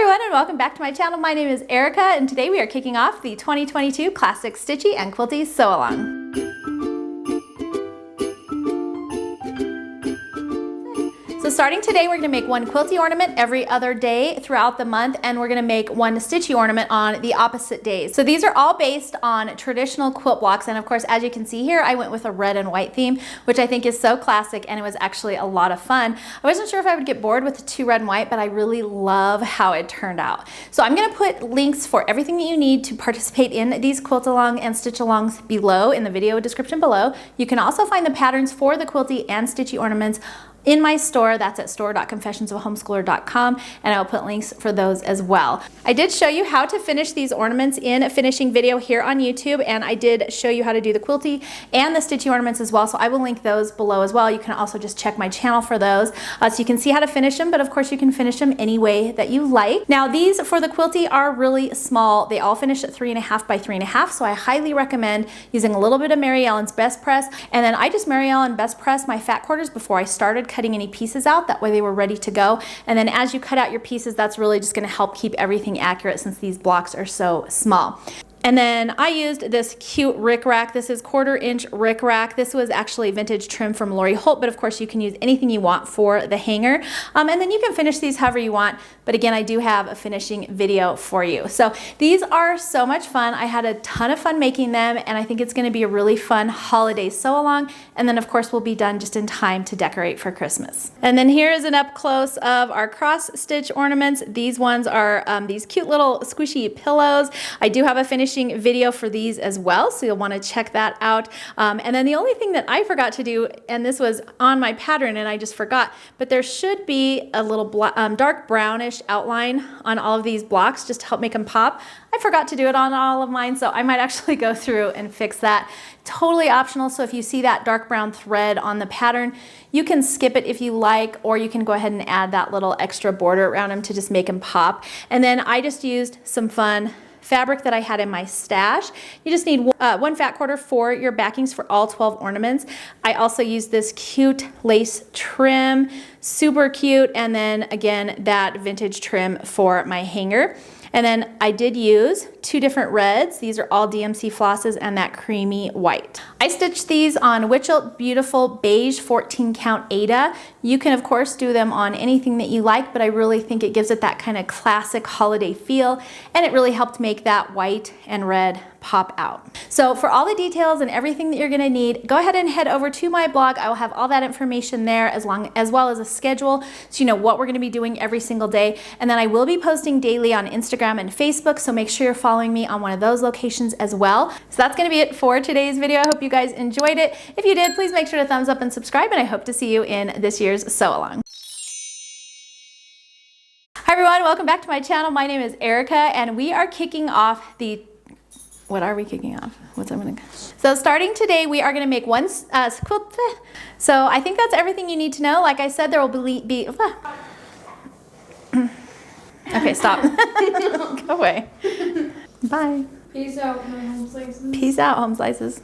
Hi everyone and welcome back to my channel. My name is Erica and today we are kicking off the 2022 Classic Stitchy and Quilty Sew Along. So starting today, we're gonna make one quilty ornament every other day throughout the month, and we're gonna make one stitchy ornament on the opposite days. So these are all based on traditional quilt blocks, and of course, as you can see here, I went with a red and white theme, which I think is so classic, and it was actually a lot of fun. I wasn't sure if I would get bored with the two red and white, but I really love how it turned out. So I'm gonna put links for everything that you need to participate in these quilt along and stitch alongs below in the video description below. You can also find the patterns for the quilty and stitchy ornaments in my store. That's at store.confessionsofahomeschooler.com, and I'll put links for those as well. I did show you how to finish these ornaments in a finishing video here on YouTube, and I did show you how to do the quilty and the stitchy ornaments as well, so I will link those below as well. You can also just check my channel for those, so you can see how to finish them, but of course you can finish them any way that you like. Now these for the quilty are really small. They all finish at 3.5 by 3.5, so I highly recommend using a little bit of Mary Ellen's Best Press, and then I just Mary Ellen Best Press my fat quarters before I started cutting any pieces out. That way they were ready to go. And then as you cut out your pieces, that's really just going to help keep everything accurate since these blocks are so small. And then I used this cute rickrack. This is 1/4 inch rickrack. This was actually vintage trim from Lori Holt, but of course you can use anything you want for the hanger. And then you can finish these however you want. But again, I do have a finishing video for you. So these are so much fun. I had a ton of fun making them, and I think it's going to be a really fun holiday sew along. And then of course we'll be done just in time to decorate for Christmas. And then here is an up close of our cross stitch ornaments. These ones are these cute little squishy pillows. I do have a finishing video for these as well, so you'll want to check that out. And then the only thing that I forgot to do, and this was on my pattern and I just forgot, but there should be a little dark brownish outline on all of these blocks just to help make them pop. I forgot to do it on all of mine, so I might actually go through and fix that. Totally optional, so if you see that dark brown thread on the pattern, you can skip it if you like, or you can go ahead and add that little extra border around them to just make them pop. And then I just used some fun fabric that I had in my stash. You just need one fat quarter for your backings for all 12 ornaments. I also used this cute lace trim, super cute, and then again that vintage trim for my hanger. And then I did use 2 different reds. These are all DMC flosses and that creamy white. I stitched these on Witchelt Beautiful Beige 14 count Ada. You can of course do them on anything that you like, but I really think it gives it that kind of classic holiday feel, and it really helped make that white and red pop out. So for all the details and everything that you're gonna need, go ahead and head over to my blog. I will have all that information there as well as a schedule, so you know what we're gonna be doing every single day. And then I will be posting daily on Instagram and Facebook, so make sure you're following me on one of those locations as well. So that's gonna be it for today's video. I hope you guys enjoyed it. If you did, please make sure to thumbs up and subscribe, and I hope to see you in this year's sew along. Hi everyone, welcome back to my channel. My name is Erica, and we are kicking off the what are we kicking off? So starting today, we are going to make one quilt. So I think that's everything you need to know. Like I said, there will be okay, stop. Go away. Bye. Peace out, my home slices. Peace out, home slices.